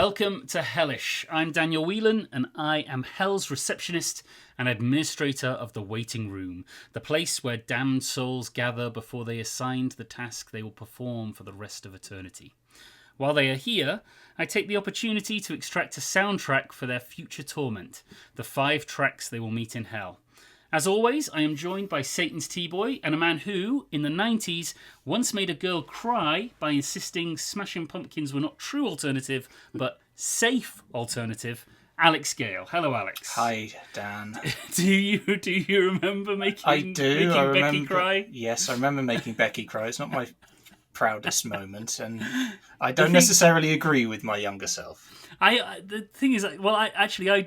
Welcome to Hellish. I'm Daniel Whelan, and I am Hell's receptionist and administrator of the waiting room, the place where damned souls gather before they are assigned the task they will perform for the rest of eternity. While they are here, I take the opportunity to extract a soundtrack for their future torment, the 5 tracks they will meet in hell. As always, I am joined by Satan's T-Boy and a man who, in the 90s, once made a girl cry by insisting Smashing Pumpkins were not true alternative, but safe alternative, Alex Gale. Hello, Alex. Hi, Dan. Do you remember making Becky cry? Yes, I remember making Becky cry. It's not my proudest moment, and I don't necessarily agree with my younger self. The thing is, well, I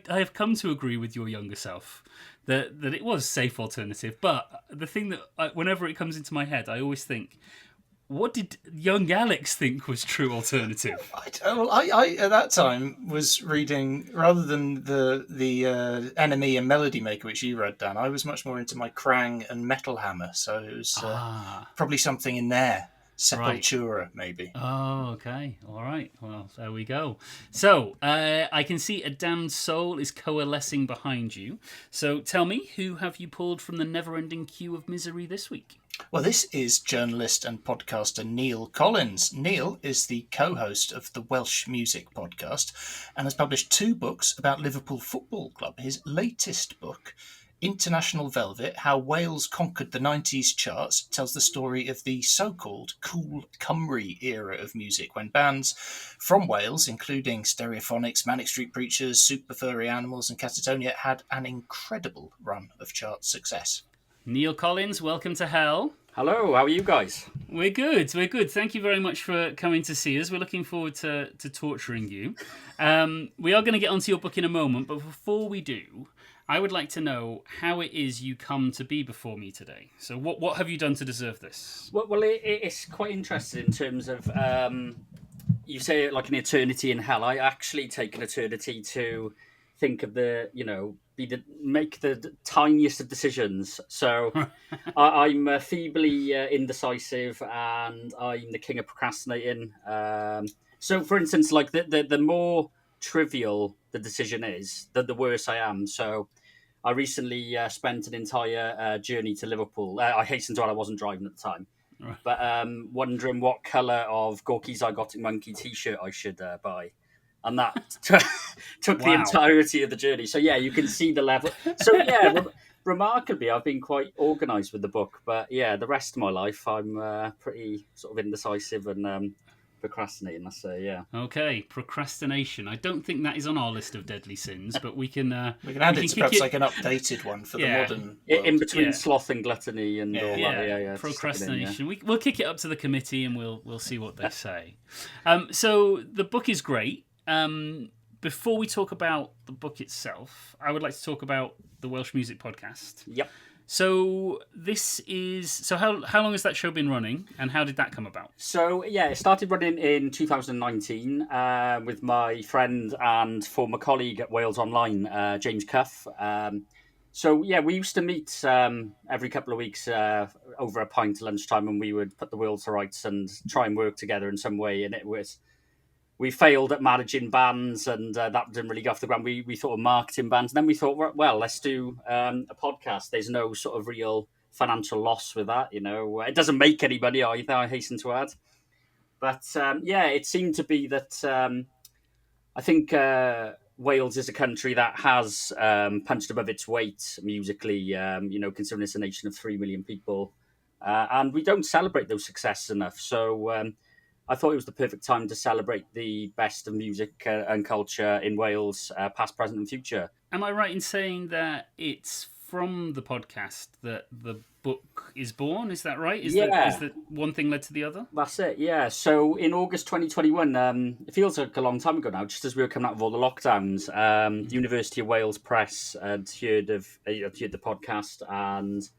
have come to agree with your younger self. That it was safe alternative, but the thing that whenever it comes into my head, I always think, what did young Alex think was true alternative? I at that time was reading, rather than the Enemy and Melody Maker, which you read, Dan. I was much more into my Krang and Metal Hammer, so it was probably something in there. Sepultura, right. Maybe. Oh, okay. All right. Well, there we go. So, I can see a damned soul is coalescing behind you. So, tell me, who have you pulled from the never-ending queue of misery this week? Well, this is journalist and podcaster Neil Collins. Neil is the co-host of the Welsh Music Podcast and has published 2 books about Liverpool Football Club. His latest book, International Velvet, How Wales Conquered the 90s Charts, tells the story of the so-called Cool Cymru era of music, when bands from Wales, including Stereophonics, Manic Street Preachers, Super Furry Animals and Catatonia, had an incredible run of chart success. Neil Collins, welcome to Hell. Hello, how are you guys? We're good. Thank you very much for coming to see us. We're looking forward to torturing you. We are going to get onto your book in a moment, but before we do, I would like to know how it is you come to be before me today. So what have you done to deserve this? Well, it's quite interesting in terms of, you say like an eternity in hell. I actually take an eternity to think of make the tiniest of decisions. So I'm feebly indecisive, and I'm the king of procrastinating. So for instance, like the more trivial the decision is, the worse I am. So I recently spent an entire journey to Liverpool. I hasten to add I wasn't driving at the time, right. But wondering what colour of Gorky Zygotic Monkey t-shirt I should buy. And that took the entirety of the journey. So yeah, you can see the level. So yeah, remarkably, I've been quite organised with the book. But yeah, the rest of my life, I'm pretty sort of indecisive and procrastinating, I say, yeah. Okay, procrastination. I don't think that is on our list of deadly sins, but we can add it to perhaps like an updated one for the modern world. In between sloth and gluttony and all that. Yeah. Procrastination. We'll kick it up to the committee and we'll see what they say. So the book is great. Before we talk about the book itself, I would like to talk about the Welsh Music Podcast. Yep. So how long has that show been running, and how ddid that come about? So yeah, it started running in 2019 with my friend and former colleague at Wales Online, James Cuff. So yeah, we used to meet every couple of weeks over a pint at lunchtime, and we would put the world to rights and try and work together in some way. And we failed at managing bands, and that didn't really go off the ground. We thought of marketing bands, and then we thought, well, let's do a podcast. There's no sort of real financial loss with that, It doesn't make any money either, I hasten to add. But it seemed to be that I think Wales is a country that has punched above its weight musically, considering it's a nation of 3 million people. And we don't celebrate those successes enough. So I thought it was the perfect time to celebrate the best of music and culture in Wales, past, present and future. Am I right in saying that it's from the podcast that the book is born? Is that right? Is that one thing led to the other? That's it, yeah. So in August 2021, it feels like a long time ago now, just as we were coming out of all the lockdowns, the University of Wales Press had heard the podcast, and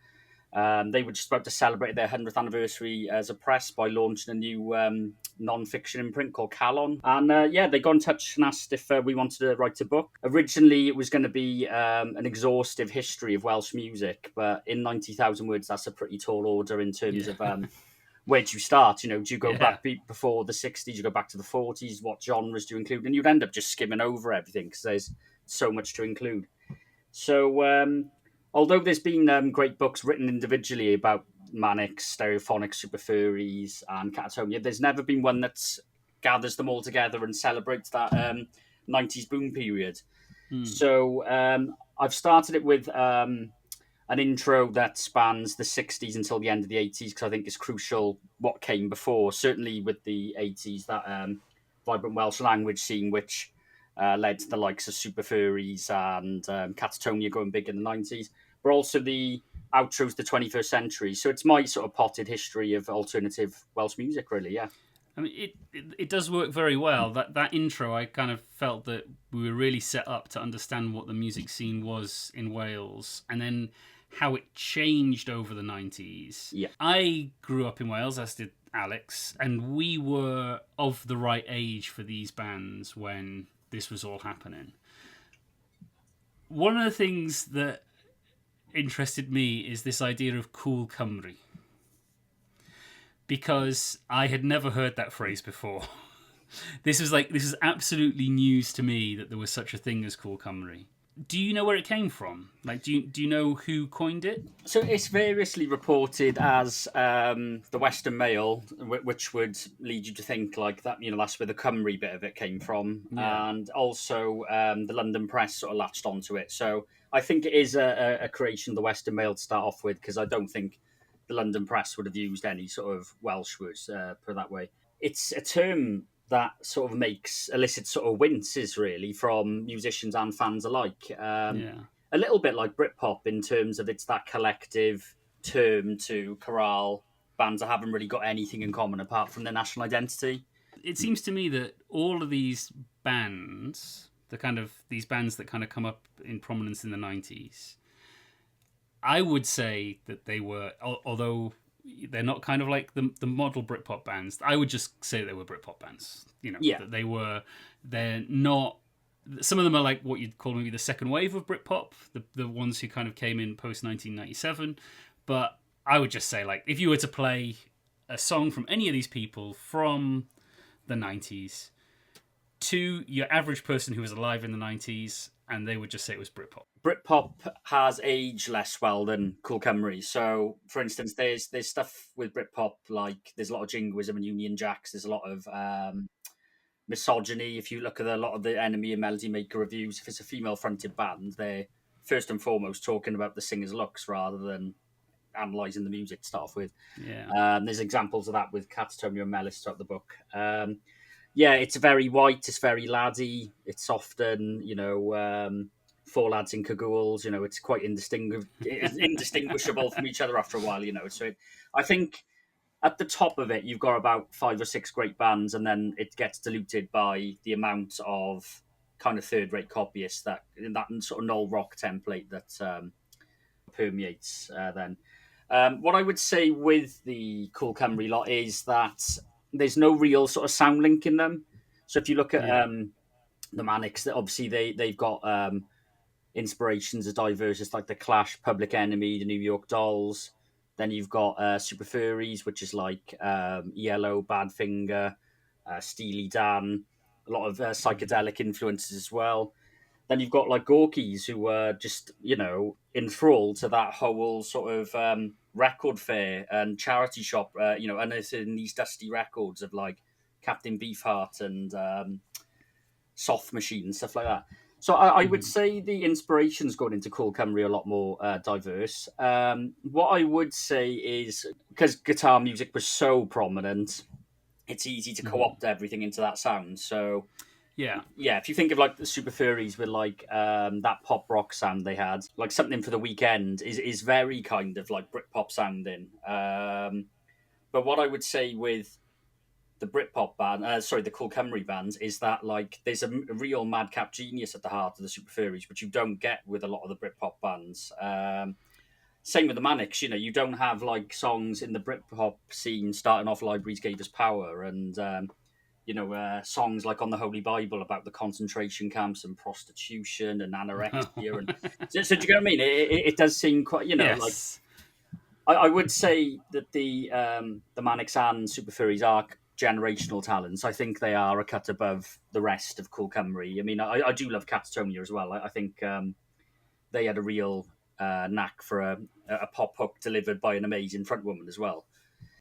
they were just about to celebrate their 100th anniversary as a press by launching a new non-fiction imprint called Calon. And they got in touch and asked if we wanted to write a book. Originally, it was going to be an exhaustive history of Welsh music, but in 90,000 words, that's a pretty tall order in terms of where do you start? Do you go back before the 60s, you go back to the 40s, what genres do you include? And you'd end up just skimming over everything because there's so much to include. So, although there's been great books written individually about Manics, Stereophonics, Super Furries, and Catatonia, there's never been one that gathers them all together and celebrates that 90s boom period. So I've started it with an intro that spans the 60s until the end of the 80s, because I think it's crucial what came before. Certainly with the 80s, that vibrant Welsh language scene, which led to the likes of Super Furries and Catatonia going big in the 90s, but also the outros to the 21st century. So it's my sort of potted history of alternative Welsh music, really, yeah. I mean, it does work very well. That intro, I kind of felt that we were really set up to understand what the music scene was in Wales, and then how it changed over the 90s. Yeah. I grew up in Wales, as did Alex, and we were of the right age for these bands when this was all happening. One of the things that interested me is this idea of Cool Cymru, because I had never heard that phrase before. This is absolutely news to me that there was such a thing as Cool Cymru. Do you know where it came from? Like, do you know who coined it? So it's variously reported as the Western Mail, which would lead you to think like that. That's where the Cymru bit of it came from, and also the London Press sort of latched onto it. So I think it is a creation of the Western Mail to start off with, because I don't think the London Press would have used any sort of Welsh words put that way. It's a term that sort of elicits sort of winces, really, from musicians and fans alike. A little bit like Britpop in terms of it's that collective term to corral bands that haven't really got anything in common apart from their national identity. It seems to me that all of these bands, these bands that kind of come up in prominence in the 90s, I would say that they were, although they're not kind of like the model Britpop bands, I would just say they were Britpop bands. That they're not. Some of them are like what you'd call maybe the second wave of Britpop, the ones who kind of came in post 1997. But I would just say, like, if you were to play a song from any of these people from the 90s to your average person who was alive in the 90s, and they would just say it was Britpop. Britpop has aged less well than Cool Cymru. So, for instance, there's stuff with Britpop, like there's a lot of jingoism and Union Jacks. There's a lot of misogyny. If you look at a lot of the Enemy and Melody Maker reviews, if it's a female-fronted band, they're first and foremost talking about the singer's looks rather than analysing the music to start off with. Yeah. There's examples of that with Catatonia and Melis throughout the book. It's very white, it's very laddie, it's often, four lads in cagoules, it's quite indistinguishable from each other after a while, So I think at the top of it, you've got about 5 or 6 great bands, and then it gets diluted by the amount of kind of third-rate copyists that sort of null rock template that permeates then. What I would say with the Cool Cymru lot is that there's no real sort of sound link in them. So if you look at the Manics, obviously they've got inspirations as diverse as like the Clash, Public Enemy, the New York Dolls. Then you've got Super Furries, which is like ELO, Badfinger, Steely Dan, a lot of psychedelic influences as well. Then you've got like Gorkies, who were just, enthralled to that whole sort of record fair and charity shop, unearthing these dusty records of like Captain Beefheart and Soft Machine and stuff like that. So I would say the inspiration's gone into Cool Cymru a lot more diverse. What I would say is, because guitar music was so prominent, it's easy to co-opt everything into that sound. So yeah, if you think of like the Super Furries with like that pop rock sound they had, like Something for the Weekend is very kind of like Britpop sounding. But what I would say with the Britpop band, the Cool Cymru bands, is that like there's a real madcap genius at the heart of the Super Furries, which you don't get with a lot of the Britpop bands. Same with the Manics, you don't have like songs in the Britpop scene starting off "Libraries Gave Us Power" and songs like On the Holy Bible about the concentration camps and prostitution and anorexia. And so do you get what I mean? It does seem quite, yes. I would say that the Manics and Super Furries are generational talents. I think they are a cut above the rest of Cool Cymru. I mean, I do love Catatonia as well. I think they had a real knack for a pop hook delivered by an amazing frontwoman as well.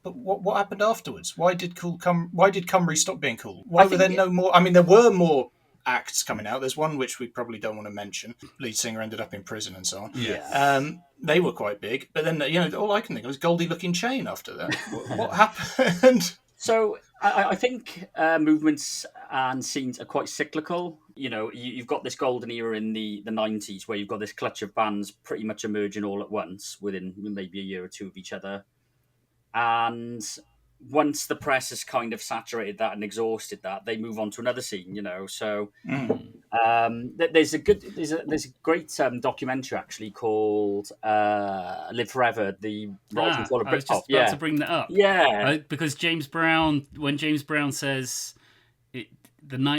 But what happened afterwards? Why did Cymru stop being cool? Why I were there think no more? I mean, there were more acts coming out. There's one which we probably don't want to mention. Lead singer ended up in prison and so on. Yeah. They were quite big, but then all I can think of was Goldie Looking Chain. After that, what happened? So I think movements and scenes are quite cyclical. You know, you've got this golden era in the 90s where you've got this clutch of bands pretty much emerging all at once within maybe a year or two of each other. And once the press has kind of saturated that and exhausted that, they move on to another scene, you know. So there's a great documentary actually called Live Forever, the Rise and Fall of I was Britpop. just about to bring that up. Yeah. Because when James Brown says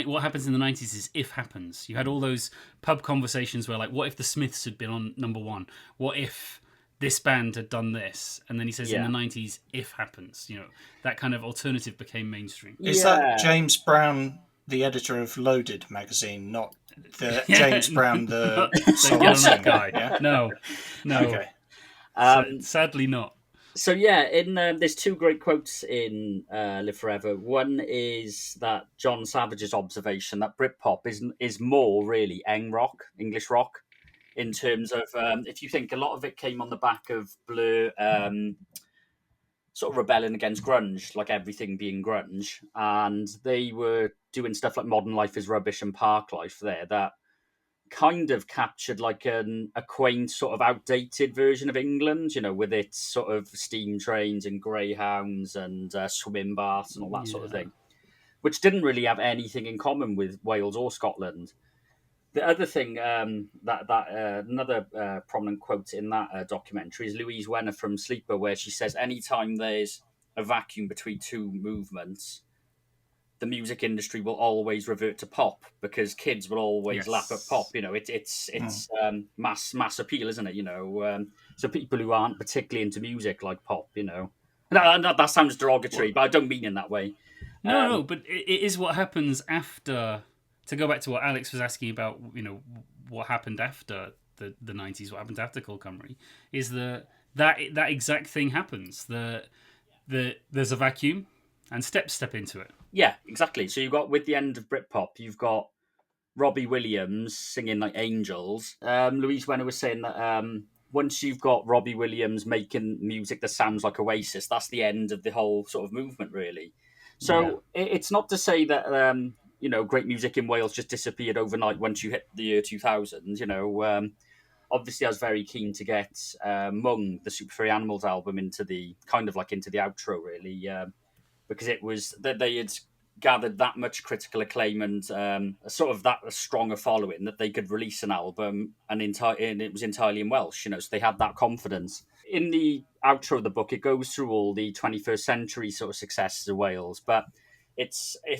what happens in the 90s is if happens. You had all those pub conversations where, like, what if the Smiths had been on number one? What if this band had done this? And then he says in the 90s, if happens. You know, that kind of alternative became mainstream. Is that James Brown, the editor of Loaded magazine, not the James Brown, the soul singer guy? Yeah? No. Okay. Sadly not. So yeah, there's two great quotes in Live Forever. One is that John Savage's observation that Britpop is more really English rock, in terms of if you think a lot of it came on the back of Blur, sort of rebelling against grunge, like everything being grunge, and they were doing stuff like Modern Life is Rubbish and Park Life there that kind of captured like a quaint sort of outdated version of England, you know, with its sort of steam trains and greyhounds and swimming baths and all that sort of thing, which didn't really have anything in common with Wales or Scotland. The other thing another prominent quote in that documentary is Louise Wenner from Sleeper, where she says anytime there's a vacuum between two movements, the music industry will always revert to pop because kids will always lap at pop. You know, it's mass appeal, isn't it? You know, so people who aren't particularly into music like pop, you know, that sounds derogatory, but I don't mean in that way. No, but it is what happens after. To go back to what Alex was asking about, you know, what happened after the 90s, what happened after Cool Cymru, is that exact thing happens. There's a vacuum and steps step into it. Yeah, exactly. So you've got, with the end of Britpop, you've got Robbie Williams singing like Angels. Louise Wenner was saying that once you've got Robbie Williams making music that sounds like Oasis, that's the end of the whole sort of movement, really. So it's not to say that you know, great music in Wales just disappeared overnight once you hit the year 2000. You know, obviously I was very keen to get Mung, the Super Furry Animals album, into the outro, really, because it was that they had gathered that much critical acclaim and sort of that strong a following that they could release an album and it was entirely in Welsh, you know, so they had that confidence. In the outro of the book, it goes through all the 21st century sort of successes of Wales, but it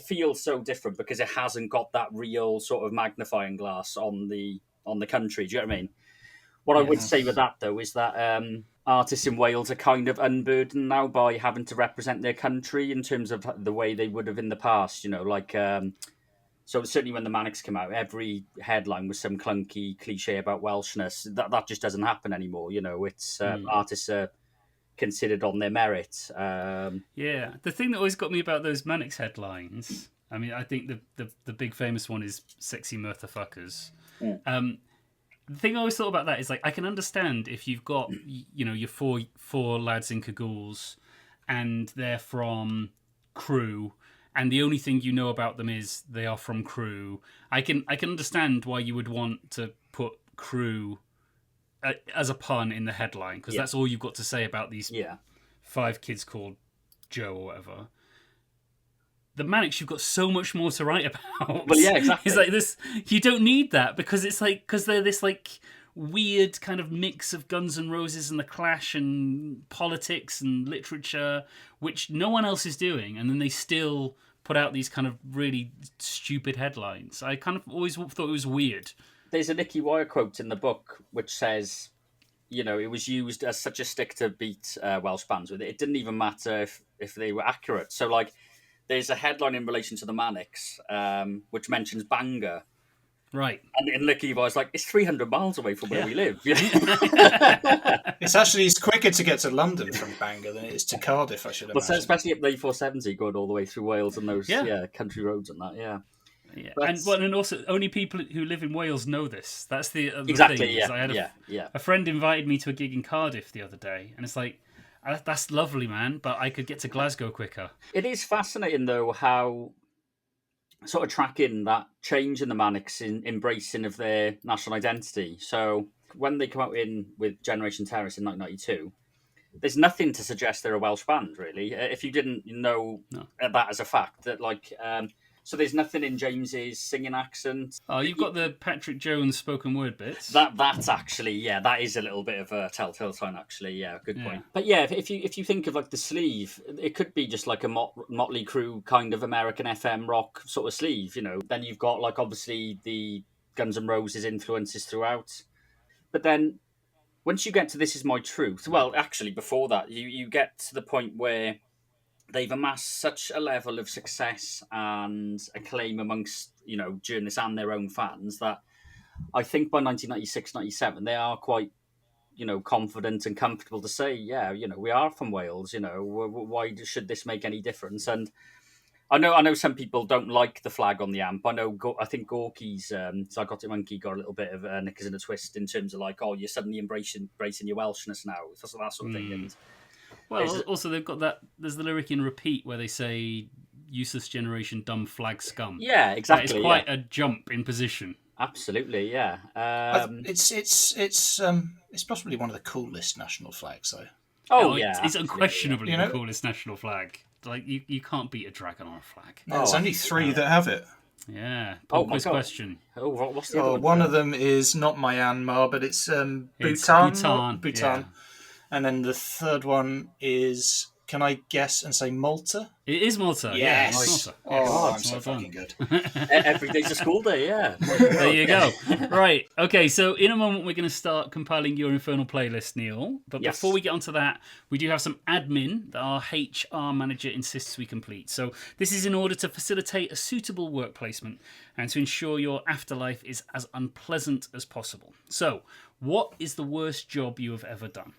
feels so different because it hasn't got that real sort of magnifying glass on the country. Do you know what I mean? What I would say with that, though, is that artists in Wales are kind of unburdened now by having to represent their country in terms of the way they would have in the past. You know, like so certainly when the Manics came out, every headline was some clunky cliche about Welshness. That just doesn't happen anymore. You know, it's artists are considered on their merit. The thing that always got me about those Manics headlines, I mean, I think the big famous one is "Sexy Mirtha Fuckers." The thing I always thought about that is, like, I can understand if you've got, you know, your four lads in cagoules and they're from Crewe, and the only thing you know about them is they are from Crewe. I can understand why you would want to put Crewe as a pun in the headline, because that's all you've got to say about these 5 kids called Joe or whatever. The Manics, you've got so much more to write about. Well, yeah, exactly. It's like this. You don't need that because they're this like weird kind of mix of Guns N' Roses and the Clash and politics and literature, which no one else is doing, and then they still put out these kind of really stupid headlines. I kind of always thought it was weird. There's a Nicky Wire quote in the book which says, it was used as such a stick to beat Welsh bands with. It didn't even matter if they were accurate. So, like, there's a headline in relation to the Manics, which mentions Bangor. Right. And Licky was like, it's 300 miles away from where we live. It's quicker to get to London from Bangor than it is to Cardiff, I should imagine. Especially up the A470 going all the way through Wales and those country roads and that, yeah. And also, only people who live in Wales know this. That's the exactly, thing. I had a friend invited me to a gig in Cardiff the other day, and it's like, that's lovely, man, but I could get to Glasgow quicker. It is fascinating, though, how sort of tracking that change in the Manics in embracing of their national identity. So when they come out with Generation Terrace in 1992, there's nothing to suggest they're a Welsh band, really. If you didn't know that as a fact, that so there's nothing in James's singing accent. Oh, you've got the Patrick Jones spoken word bits. That's actually, that is a little bit of a telltale sign, actually. Yeah, good point. But yeah, if you think of like the sleeve, it could be just like a Motley Crue kind of American FM rock sort of sleeve, Then you've got like obviously the Guns N' Roses influences throughout. But then once you get to This Is My Truth, well, actually before that, you get to the point where they've amassed such a level of success and acclaim amongst, journalists and their own fans that I think by 1996, 97, they are quite, confident and comfortable to say, we are from Wales, why should this make any difference? And I know some people don't like the flag on the amp. I think Gorky's Psychotic Monkey got a little bit of knickers in a twist in terms of like, oh, you're suddenly embracing your Welshness now, that sort of thing. And well, also they've got that. There's the lyric in Repeat where they say "useless generation, dumb flag scum." Yeah, exactly. It's quite a jump in position. Absolutely, yeah. It's possibly one of the coolest national flags, though. Oh yeah, it's unquestionably the coolest national flag. Like you can't beat a dragon on a flag. No, there's only 3 that have it. Yeah. Quiz question. Oh, what's the other one? One of them is not Myanmar, but it's Bhutan. Yeah. And then the third one is, can I guess and say Malta? It is Malta. Yes. Yeah, it's Malta. Oh, I'm so fucking good. Every day's a school day, yeah. There you go. Right. Okay, so in a moment we're going to start compiling your Infernal playlist, Neil. But before we get onto that, we do have some admin that our HR manager insists we complete. So this is in order to facilitate a suitable work placement and to ensure your afterlife is as unpleasant as possible. So, what is the worst job you have ever done?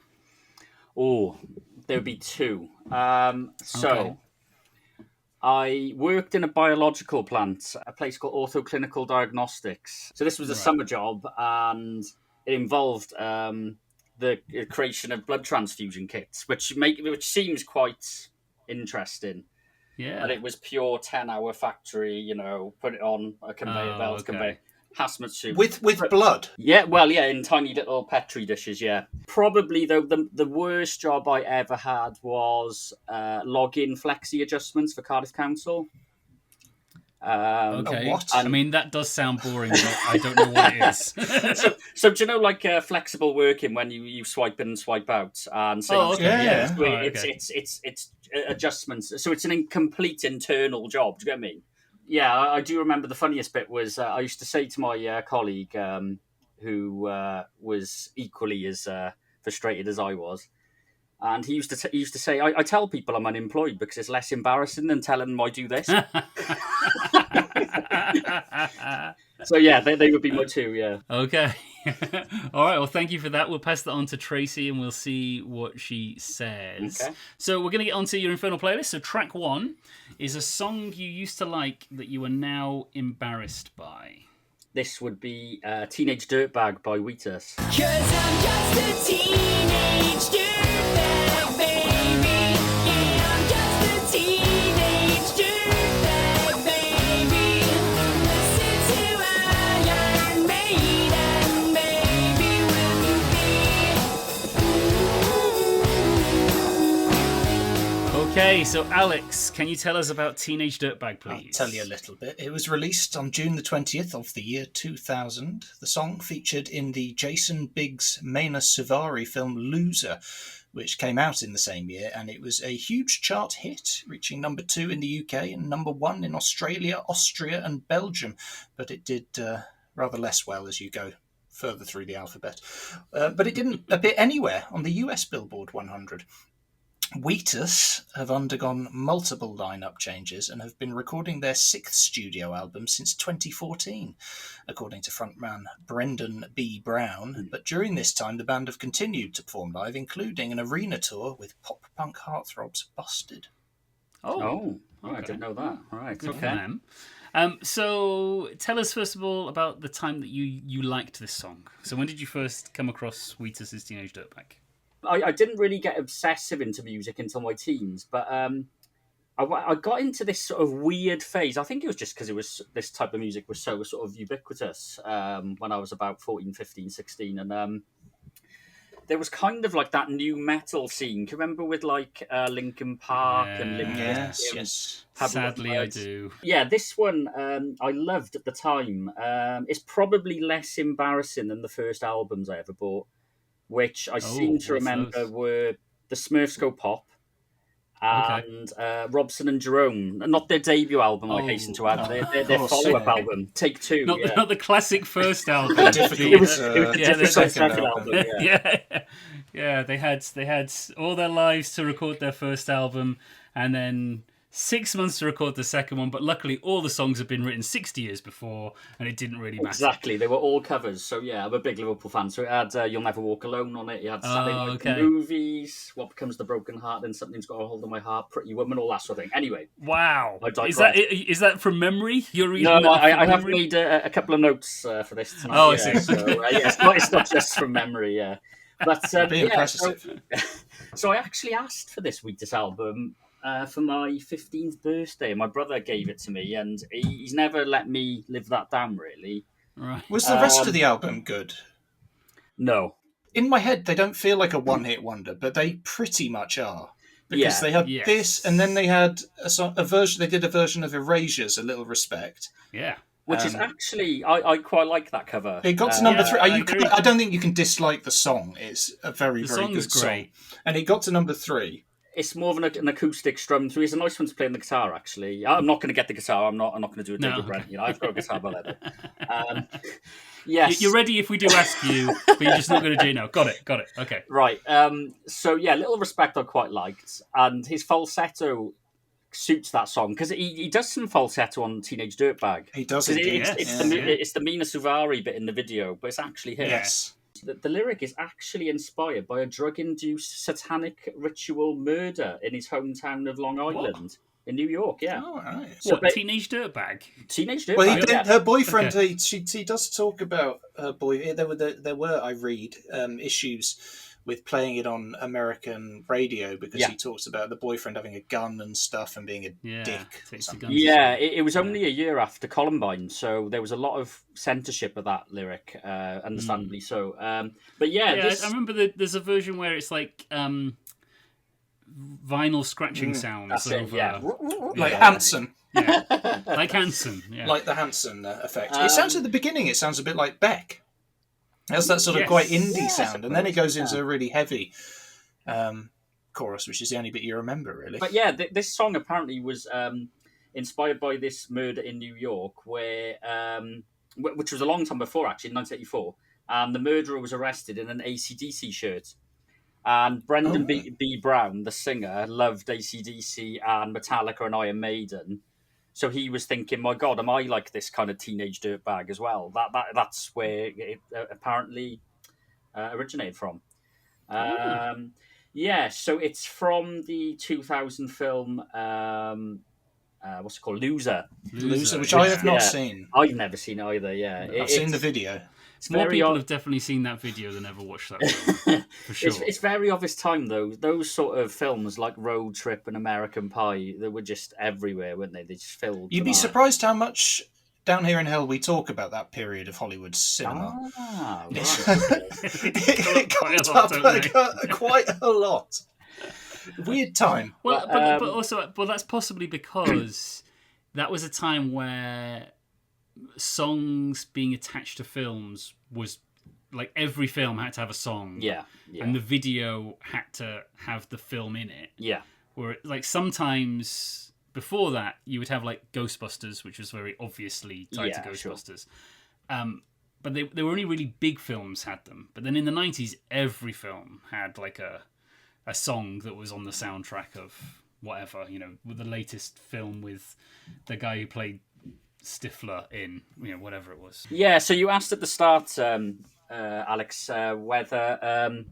Oh, there would be 2. Okay. I worked in a biological plant, a place called Orthoclinical Diagnostics. So this was a summer job, and it involved the creation of blood transfusion kits, which seems quite interesting. Yeah. And it was pure 10-hour factory, put it on a conveyor belt, conveyor. Hazmat suit. With blood? Yeah, well, yeah, in tiny little Petri dishes, yeah. Probably, though, the worst job I ever had was login flexi adjustments for Cardiff Council. Okay. What? I mean, that does sound boring, but I don't know what it is. So do you know, like, flexible working when you swipe in and swipe out? And so it's adjustments. So it's an incomplete internal job, do you get me? Yeah, I do remember the funniest bit was I used to say to my colleague, who was equally as frustrated as I was, and he used to say, I tell people I'm unemployed because it's less embarrassing than telling them I do this. So yeah, they would be my 2, yeah. Okay. All right, well, thank you for that. We'll pass that on to Tracy and we'll see what she says. Okay. So we're going to get onto your Infernal playlist. So track 1 is a song you used to like that you are now embarrassed by. This would be Teenage Dirtbag by Wheatus. 'Cause I'm just a teenage dirtbag, baby. Yeah, I'm just a teenage dirtbag, baby. Listen to Iron Maiden, baby. Will you be? Okay, so Alex, can you tell us about Teenage Dirtbag, please? I'll tell you a little bit. It was released on June the 20th of the year 2000. The song featured in the Jason Biggs Mena Suvari film Loser, which came out in the same year, and it was a huge chart hit, reaching number 2 in the UK and number 1 in Australia, Austria and Belgium. But it did rather less well as you go further through the alphabet. But it didn't appear anywhere on the US Billboard 100. Wheatus have undergone multiple lineup changes and have been recording their 6th studio album since 2014, according to frontman Brendan B. Brown. But during this time, the band have continued to perform live, including an arena tour with pop-punk heartthrobs Busted. Oh, okay. I didn't know that. All right, Good for okay. them. So tell us first of all about the time that you liked this song. So when did you first come across Wheatus's Teenage Dirtbag? I didn't really get obsessive into music until my teens, but I got into this sort of weird phase. I think it was just because this type of music was so sort of ubiquitous when I was about 14, 15, 16. And there was kind of like that new metal scene. Can you remember with like Linkin Park and Limp Bizkit? Yes. Sadly, I do. Yeah, this one I loved at the time. It's probably less embarrassing than the first albums I ever bought, which I seem to remember were the Smurfs Go Pop and Robson and Jerome. Not their debut album, I hasten to add. Their follow-up album, Take Two. Not the classic first album. It was a difficult second album. Yeah. They had all their lives to record their first album, and then 6 months to record the second one, but luckily all the songs had been written 60 years before, and it didn't really matter. Exactly, they were all covers. So yeah, I'm a big Liverpool fan. So it had You'll Never Walk Alone on it. You had Saturday Night Movies, What Becomes the Broken Heart, and Something's Got a Hold of My Heart, Pretty Woman, all that sort of thing. Anyway, wow, I digress. Is that from memory? You're reading No, that I have memory? made a couple of notes for this tonight. Oh, I see. So, it's not just from memory. Yeah, but impressive. So I actually asked for this Wheatus album. For my 15th birthday, my brother gave it to me, and he's never let me live that down, really. Right. Was the rest of the album good? No. In my head, they don't feel like a one-hit wonder, but they pretty much are. Because they had this, and then they had a version. They did a version of Erasure's "A Little Respect." Yeah. Which is actually, I quite like that cover. It got to number 3. I don't think you can dislike the song. It's a very, very good song. And it got to number 3. It's more of an acoustic strum through. It's a nice one to play on the guitar, actually. I'm not going to get the guitar. I'm not going to do a David Brent. I've got a guitar by level. Yes. You're ready if we do ask you, but you're just not going to do no. Got it. Okay. Right. So, yeah, Little Respect I quite liked. And his falsetto suits that song, because he does some falsetto on Teenage Dirtbag. He does It's the Mina Suvari bit in the video, but it's actually him. Yes. The lyric is actually inspired by a drug-induced satanic ritual murder in his hometown of Long Island in New York. Yeah. Oh, right. Teenage Dirtbag? Teenage Dirtbag. Well, her boyfriend. She does talk about her boy. There were I read issues with playing it on American radio because he talks about the boyfriend having a gun and stuff and being a dick. It was only a year after Columbine, so there was a lot of censorship of that lyric, understandably so. But I remember there's a version where it's like vinyl scratching sounds over, like Hanson. Yeah, like Hanson. Yeah. Like the Hanson effect. It sounds at the beginning. It sounds a bit like Beck. It has that sort of quite indie sound, and then it goes into a really heavy chorus, which is the only bit you remember, really. But yeah, this song apparently was inspired by this murder in New York, where which was a long time before, actually, in 1984. And the murderer was arrested in an AC/DC shirt. And Brendan B. Brown, the singer, loved AC/DC and Metallica and Iron Maiden. So he was thinking, my God, am I like this kind of teenage dirtbag as well? That's where it apparently originated from. So it's from the 2000 film, what's it called? Loser, which I have not seen. I've never seen it either, I've seen the video. More people have definitely seen that video than ever watched that film, for sure. It's very of its time, though. Those sort of films like Road Trip and American Pie, they were just everywhere, weren't they? They just filled. You'd be surprised how much down here in Hell we talk about that period of Hollywood cinema. Right. It comes up quite a lot. Weird time. Well, but that's possibly because that was a time where songs being attached to films was like every film had to have a song, and the video had to have the film in it. Where like sometimes before that you would have like Ghostbusters, which was very obviously tied to Ghostbusters. but they were only really big films had them. But then in the 90s, every film had like a song that was on the soundtrack of whatever, with the latest film with the guy who played Stifler in, whatever it was. Yeah, so you asked at the start, Alex, whether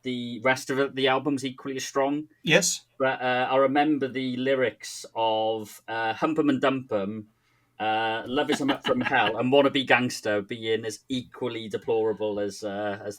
the rest of the album's equally as strong. Yes. But I remember the lyrics of Hump 'em and Dump 'em, Love Is 'em Up From Hell, and Wanna Be Gangster being as equally deplorable as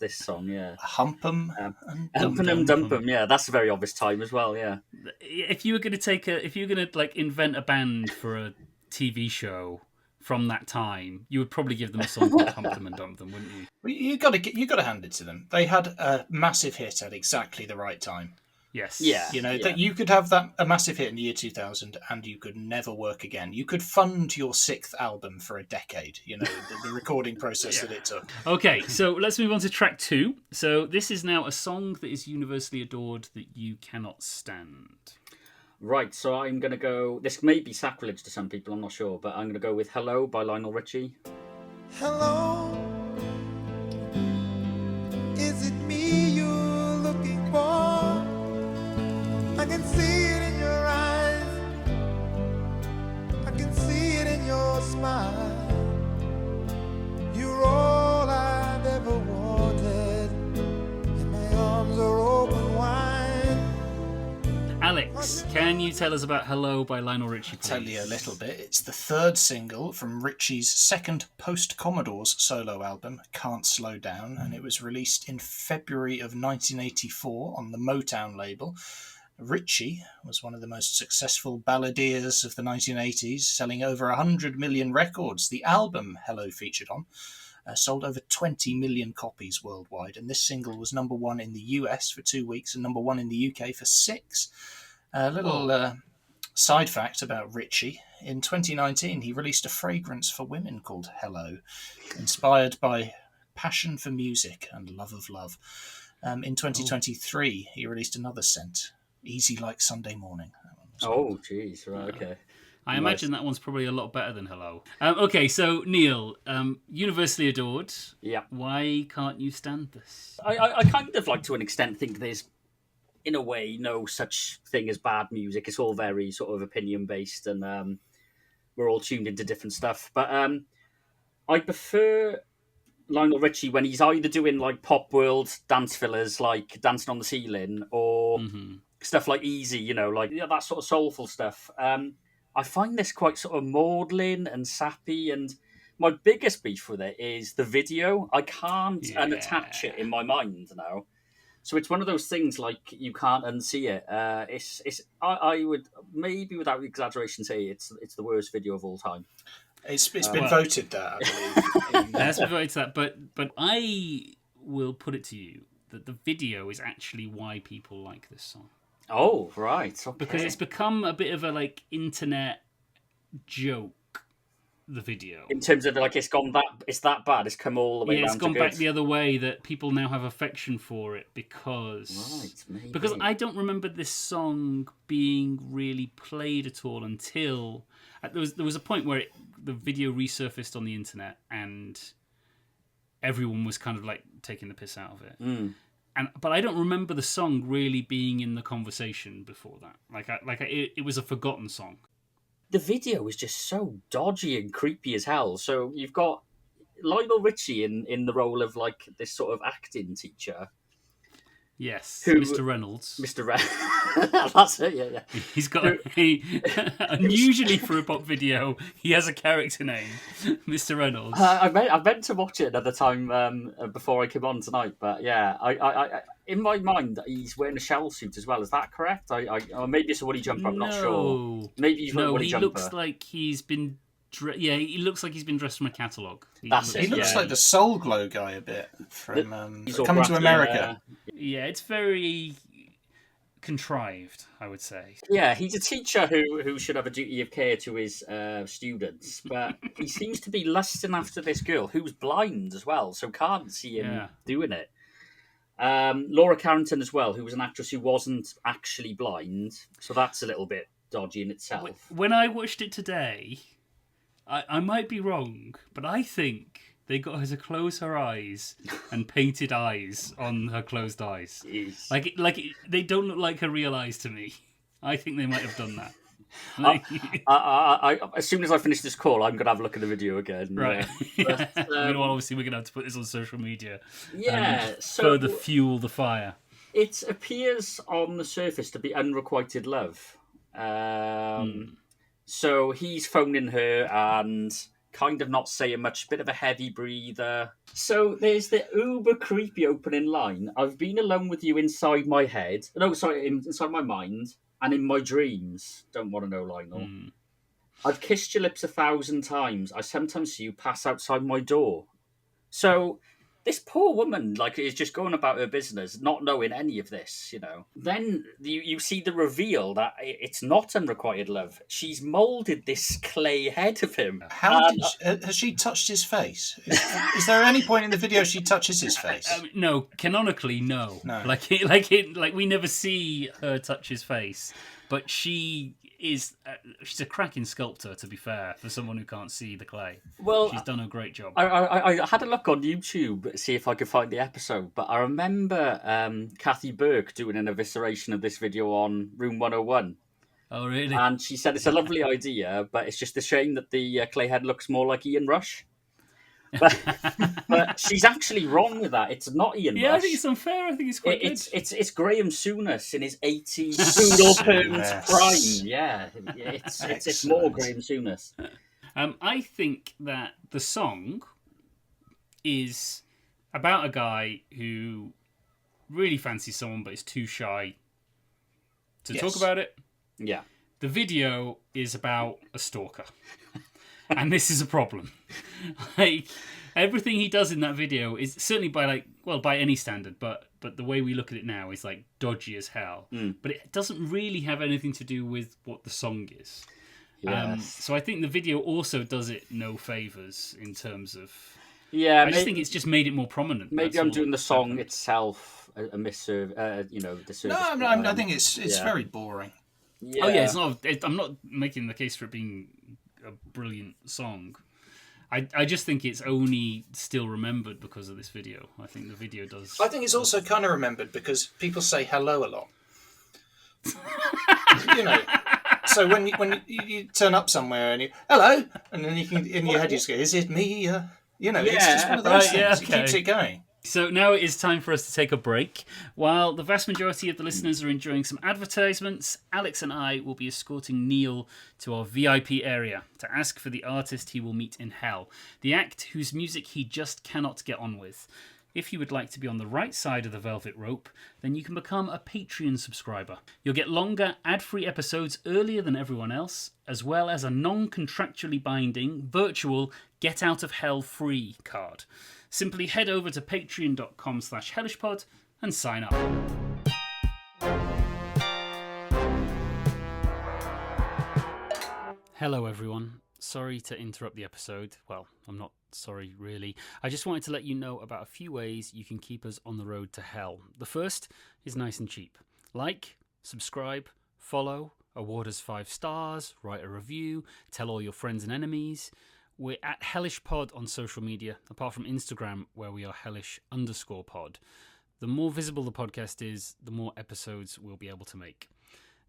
this song, yeah. Hump 'em and Hump 'em and Dump 'em, yeah, that's a very obvious time as well, yeah. If you were going to like invent a band for a TV show from that time, you would probably give them a song called Hump Them and Dump Them, wouldn't you? Well, you got to hand it to them. They had a massive hit at exactly the right time. Yes. Yeah. That you could have a massive hit in the year 2000 and you could never work again. You could fund your 6th album for a decade, the recording process that it took. Okay, so let's move on to track 2. So this is now a song that is universally adored that you cannot stand. Right, so I'm going to go... This may be sacrilege to some people, I'm not sure, but I'm going to go with Hello by Lionel Richie. Hello, is it me you're looking for? I can see it in your eyes, I can see it in your smile. You're all I've ever wanted, and my arms are open wide. Alex, can you tell us about Hello by Lionel Richie, please? I'll tell you a little bit. It's the 3rd single from Richie's second post-Commodores solo album, Can't Slow Down, and it was released in February of 1984 on the Motown label. Richie was one of the most successful balladeers of the 1980s, selling over 100 million records. The album Hello featured on sold over 20 million copies worldwide, and this single was number 1 in the US for 2 weeks and number 1 in the UK for 6. A little side fact about Richie. In 2019, he released a fragrance for women called Hello, inspired by passion for music and love of love. In 2023, he released another scent, Easy Like Sunday Morning. Oh, jeez, right, okay. I imagine that one's probably a lot better than Hello. Okay, so Neil, universally adored. Yeah. Why can't you stand this? I kind of, like, to an extent, think there's, in a way, no such thing as bad music. It's all very sort of opinion-based, and we're all tuned into different stuff. But I prefer Lionel Richie when he's either doing, like, pop world dance fillers, like Dancing on the Ceiling, or stuff like Easy, that sort of soulful stuff. I find this quite sort of maudlin and sappy, and my biggest beef with it is the video. I can't unattach it in my mind now. So it's one of those things, like, you can't unsee it. I would, maybe without exaggeration, say it's the worst video of all time. It's been voted that, I believe. That's been voted that, but I will put it to you that the video is actually why people like this song. Oh, right. Okay. Because it's become a bit of a, like, internet joke, the video. In terms of, like, it's that bad. It's come all the way Yeah, it's round gone to back good. the other way, that people now have affection for it because I don't remember this song being really played at all until there was a point where the video resurfaced on the internet and everyone was kind of like taking the piss out of it. But I don't remember the song really being in the conversation before that. It was a forgotten song. The video is just so dodgy and creepy as hell. So you've got Lionel Richie in the role of, like, this sort of acting teacher. Yes, Who- Mr. Reynolds. Mr. That's it, yeah. He's got unusually for a pop video, he has a character name, Mr. Reynolds. I meant to watch it another time before I came on tonight, but yeah, I in my mind he's wearing a shell suit as well. Is that correct? Or maybe it's a woolly jumper. I'm not sure. Maybe he's wearing a woolly jumper. Looks like he's been. He looks like he's been dressed from a catalogue. He looks like the Soul Glow guy a bit from Coming to America. Yeah, it's very contrived, I would say. Yeah, he's a teacher who should have a duty of care to his students, but he seems to be lusting after this girl who's blind as well, so can't see him doing it. Laura Carrington as well, who was an actress who wasn't actually blind, so that's a little bit dodgy in itself. When I watched it today, I might be wrong, but I think they got her to close her eyes and painted eyes on her closed eyes. Jeez. They don't look like her real eyes to me. I think they might have done that. As soon as I finish this call, I'm going to have a look at the video again. Right. Yeah. But, Obviously, we're going to have to put this on social media. Yeah. So further fuel the fire. it appears on the surface to be unrequited love. So he's phoning her and kind of not saying much, bit of a heavy breather. So there's the uber creepy opening line. I've been alone with you inside my head. No, sorry, inside my mind and in my dreams. Don't want to know, Lionel. I've kissed your lips 1,000 times. I sometimes see you pass outside my door. So this poor woman, is just going about her business, not knowing any of this, Then you see the reveal that it's not unrequited love. She's moulded this clay head of him. Has she touched his face? Is there any point in the video she touches his face? No, canonically, no. We never see her touch his face, but she's a cracking sculptor, to be fair, for someone who can't see the clay. Well, she's done a great job. I had a look on YouTube, see if I could find the episode, but I remember Kathy Burke doing an evisceration of this video on Room 101. Oh, really? And she said it's a lovely idea, but it's just a shame that the clay head looks more like Ian Rush. But she's actually wrong with that. It's not Ian Rush. Yeah, I think it's unfair. I think it's quite good. It's Graham Souness in his 80s poodle permed prime. Yeah, it's more Graham Souness. I think that the song is about a guy who really fancies someone but is too shy to talk about it. Yeah. The video is about a stalker. And this is a problem. Everything he does in that video is certainly by any standard, but the way we look at it now is dodgy as hell. But it doesn't really have anything to do with what the song is. Yes. So I think the video also does it no favors in terms of. Yeah, I just think it's just made it more prominent. Maybe I'm doing the song itself a disservice. No, I think it's very boring. Yeah. Oh yeah, it's not. I'm not making the case for it being a brilliant song. I just think it's only still remembered because of this video. I think the video does. I think it's also kind of remembered because people say hello a lot. So when you turn up somewhere and you hello, and then you can in your head you just go, "Is it me?" It's just one of those things. Yeah, It keeps it going. So now it is time for us to take a break. While the vast majority of the listeners are enjoying some advertisements, Alex and I will be escorting Neil to our VIP area to ask for the artist he will meet in hell, the act whose music he just cannot get on with. If you would like to be on the right side of the velvet rope, then you can become a Patreon subscriber. You'll get longer, ad-free episodes earlier than everyone else, as well as a non-contractually binding, virtual, get out of hell free card. Simply head over to patreon.com/hellishpod and sign up. Hello everyone. Sorry to interrupt the episode. Well, I'm not sorry really. I just wanted to let you know about a few ways you can keep us on the road to hell. The first is nice and cheap. Like, subscribe, follow, award us 5 stars, write a review, tell all your friends and enemies. We're at Hellish Pod on social media, apart from Instagram, where we are Hellish_pod. The more visible the podcast is, the more episodes we'll be able to make.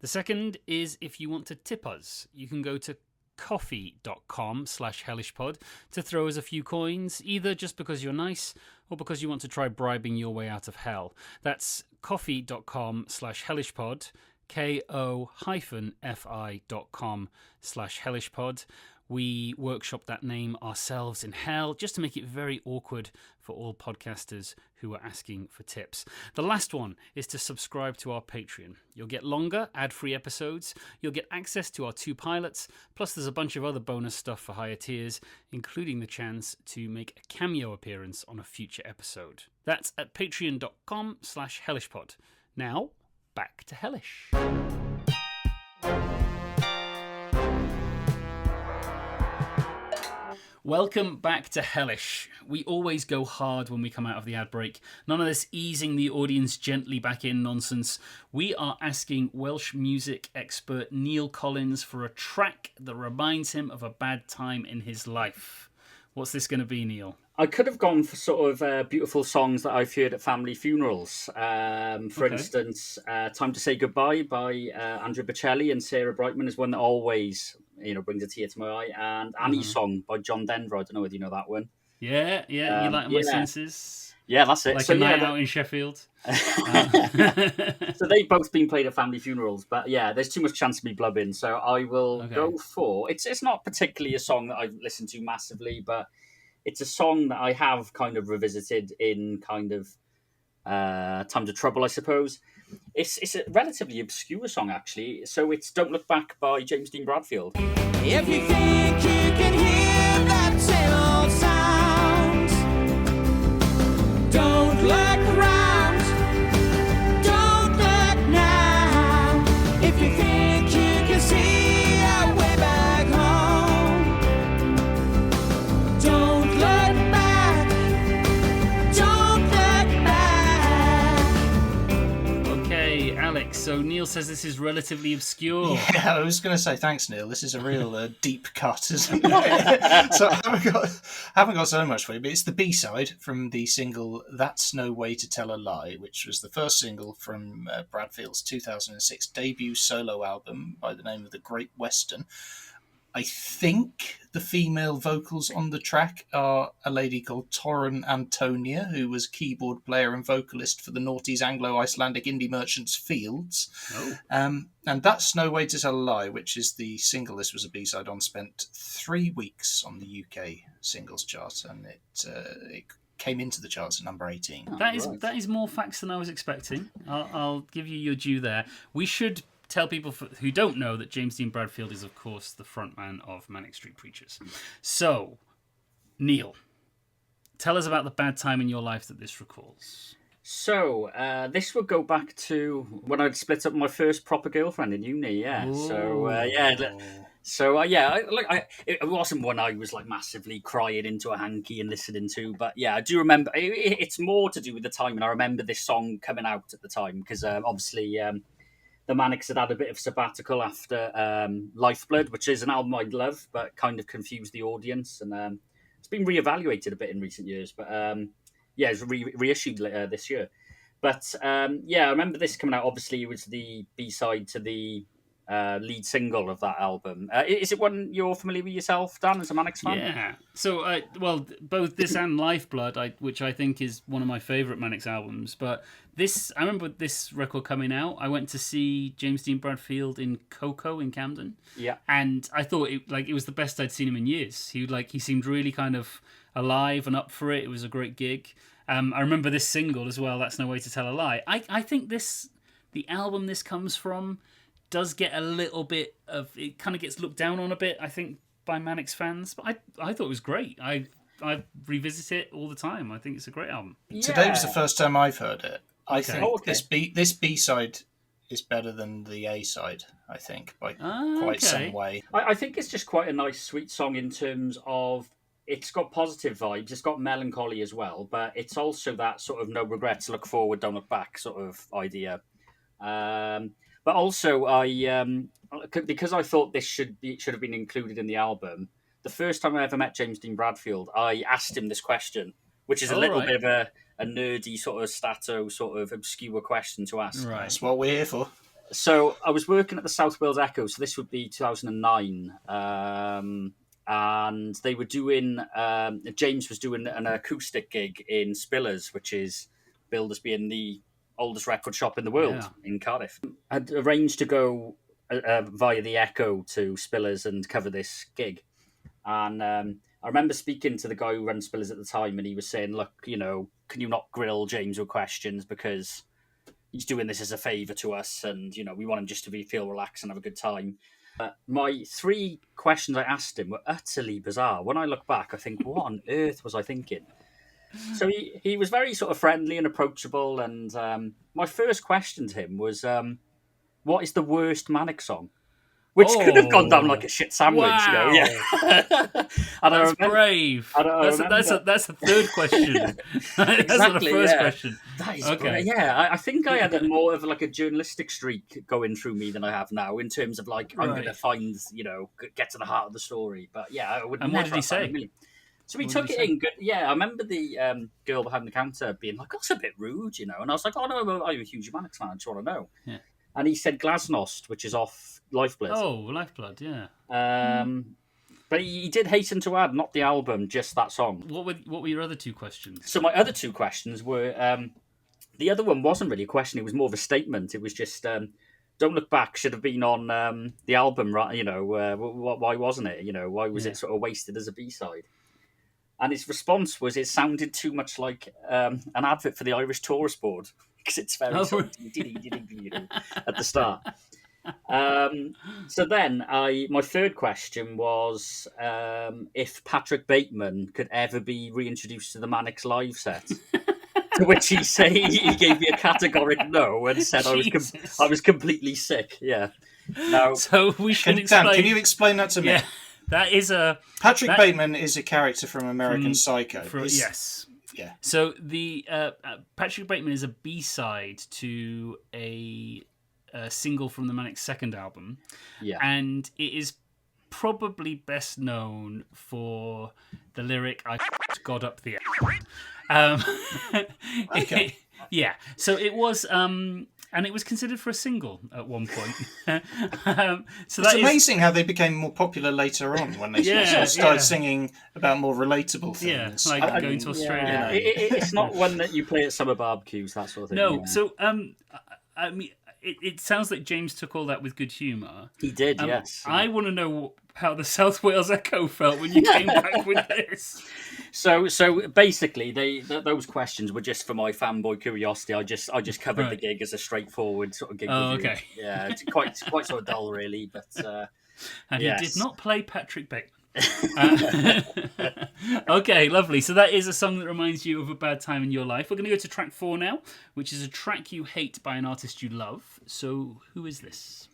The second is if you want to tip us, you can go to coffee.com/hellishpod to throw us a few coins, either just because you're nice or because you want to try bribing your way out of hell. That's coffee.com/hellishpod, ko-fi.com/hellishpod. We workshop that name ourselves in hell just to make it very awkward for all podcasters who are asking for tips. The last one is to subscribe to our Patreon. You'll get longer, ad-free episodes. You'll get access to our 2 pilots. Plus there's a bunch of other bonus stuff for higher tiers, including the chance to make a cameo appearance on a future episode. That's at patreon.com/hellishpod. Now, back to Hellish. Welcome back to Hellish. We always go hard when we come out of the ad break. None of this easing the audience gently back in nonsense. We are asking Welsh music expert Neil Collins for a track that reminds him of a bad time in his life. What's this going to be, Neil? I could have gone for sort of beautiful songs that I've heard at family funerals. For Okay. instance, "Time to Say Goodbye" by Andrea Bocelli and Sarah Brightman is one that always, brings a tear to my eye. And "Annie's Song" by John Denver. I don't know whether you know that one. Yeah, you like my Yeah, senses. yeah, that's it. Like So a night yeah, out in Sheffield. so they've both been played at family funerals, but yeah, there's too much chance of me blubbing, so I will Okay. go for it's not particularly a song that I've listened to massively, but it's a song that I have kind of revisited in kind of times of trouble, I suppose. It's a relatively obscure song actually, so it's "Don't Look Back" by James Dean Bradfield. If you think you can hear that same old sound, don't look round, don't look now. If you think you can see a way back home, don't look back, don't look back. Okay, Alex. So Neil says this is relatively obscure. Yeah, I was going to say thanks, Neil. This is a real deep cut, isn't it? So I haven't got so much for you, but it's the B-side from the single "That's No Way to Tell a Lie," which was the first single from Bradfield's 2006 debut solo album by the name of The Great Western. I think the female vocals on the track are a lady called Torren Antonia, who was keyboard player and vocalist for the noughties Anglo-Icelandic indie merchants Fields. Oh. And That's No Way to Tell a Lie, which is the single this was a B-side on, spent 3 weeks on the UK singles chart, and it came into the charts at number 18. That is more facts than I was expecting. I'll give you your due there. We should tell people who don't know that James Dean Bradfield is, of course, the frontman of Manic Street Preachers. So, Neil, tell us about the bad time in your life that this recalls. So this would go back to when I'd split up with my first proper girlfriend in uni. Yeah. So it wasn't one I was like massively crying into a hanky and listening to, but yeah, I do remember. It's more to do with the time, and I remember this song coming out at the time because obviously the Manics had a bit of sabbatical after Lifeblood, which is an album I love, but kind of confused the audience, and it's been reevaluated a bit in recent years, but. It's reissued this year. But I remember this coming out. Obviously, it was the B-side to the lead single of that album. Is it one you're familiar with yourself, Dan, as a Manics fan? Yeah. So, both this and Lifeblood, which I think is one of my favourite Manics albums. But I remember this record coming out. I went to see James Dean Bradfield in Coco in Camden. Yeah. And I thought it was the best I'd seen him in years. He seemed really kind of alive and up for it. It was a great gig. I remember this single as well, "That's No Way to Tell a Lie." I think the album this comes from does get a little bit of, it kind of gets looked down on a bit, I think, by Manics fans, but I thought it was great. I revisit it all the time. I think it's a great album. Yeah. Today was the first time I've heard it. I Okay. think this B-side is better than the A-side, I think, by quite some way. I think it's just quite a nice, sweet song in terms of it's got positive vibes, it's got melancholy as well, but it's also that sort of no regrets, look forward, don't look back sort of idea. But also, because I thought this should have been included in the album. The first time I ever met James Dean Bradfield, I asked him this question, which is a little bit of a nerdy sort of stato, sort of obscure question to ask. Right. That's what we're here for. So I was working at the South Wales Echo, so this would be 2009. And they were doing, James was doing an acoustic gig in Spillers, which is billed as being the oldest record shop in the world in Cardiff. I'd arranged to go via the Echo to Spillers and cover this gig. And I remember speaking to the guy who ran Spillers at the time, and he was saying, look, can you not grill James with questions, because he's doing this as a favour to us, and, we want him just to feel relaxed and have a good time. My 3 questions I asked him were utterly bizarre. When I look back, I think, what on earth was I thinking? So he was very sort of friendly and approachable, and my first question to him was, what is the worst Manic song? Which could have gone down like a shit sandwich, Wow. Yeah. That's brave. That's the third question. That's not the first question. That is great. Yeah, I think I had more of like a journalistic streak going through me than I have now, in terms of like, I'm going to find, get to the heart of the story. But yeah, I would. And what did he say? So we What took did it he say? in good. Yeah, I remember the girl behind the counter being like, "That's a bit rude," you know. And I was like, "Oh no, I'm a huge Manic fan. I just want to know." Yeah. And he said Glasnost, which is off Lifeblood. Oh, Lifeblood, yeah. But he did hasten to add, not the album, just that song. What were your other two questions? So my other two questions were, the other one wasn't really a question, it was more of a statement. It was just, Don't Look Back should have been on the album, right? You know, why wasn't it? You know, why was it sort of wasted as a B-side? And his response was, it sounded too much like an advert for the Irish Tourist Board, because it's very at the start. So then my third question was if Patrick Bateman could ever be reintroduced to the Manics live set. To which he gave me a categoric no and said I was completely sick. Yeah. No. So we should explain. Dan, can you explain that to me? Yeah, that is Patrick Bateman is a character from American Psycho. Yes. Yeah. So the Patrick Bateman is a B-side to a single from the Manic's second album. Yeah. And it is probably best known for the lyric "I f***ed God up the Okay. Yeah. So it was and it was considered for a single at one point. So It's amazing how they became more popular later on when they started singing about more relatable things. Yeah, like going to Australia. It's not one that you play at summer barbecues, that sort of thing. No. Yeah. So I mean, it sounds like James took all that with good humour. He did, yes. I want to know how the South Wales Echo felt when you came back with this. So basically, those questions were just for my fanboy curiosity. I just covered the gig as a straightforward sort of gig. Oh, review. okay. Yeah, it's quite sort of dull, really. But and he did not play Patrick Bateman. Okay, lovely. So that is a song that reminds you of a bad time in your life. We're going to go to track 4 now, which is a track you hate by an artist you love. So who is this?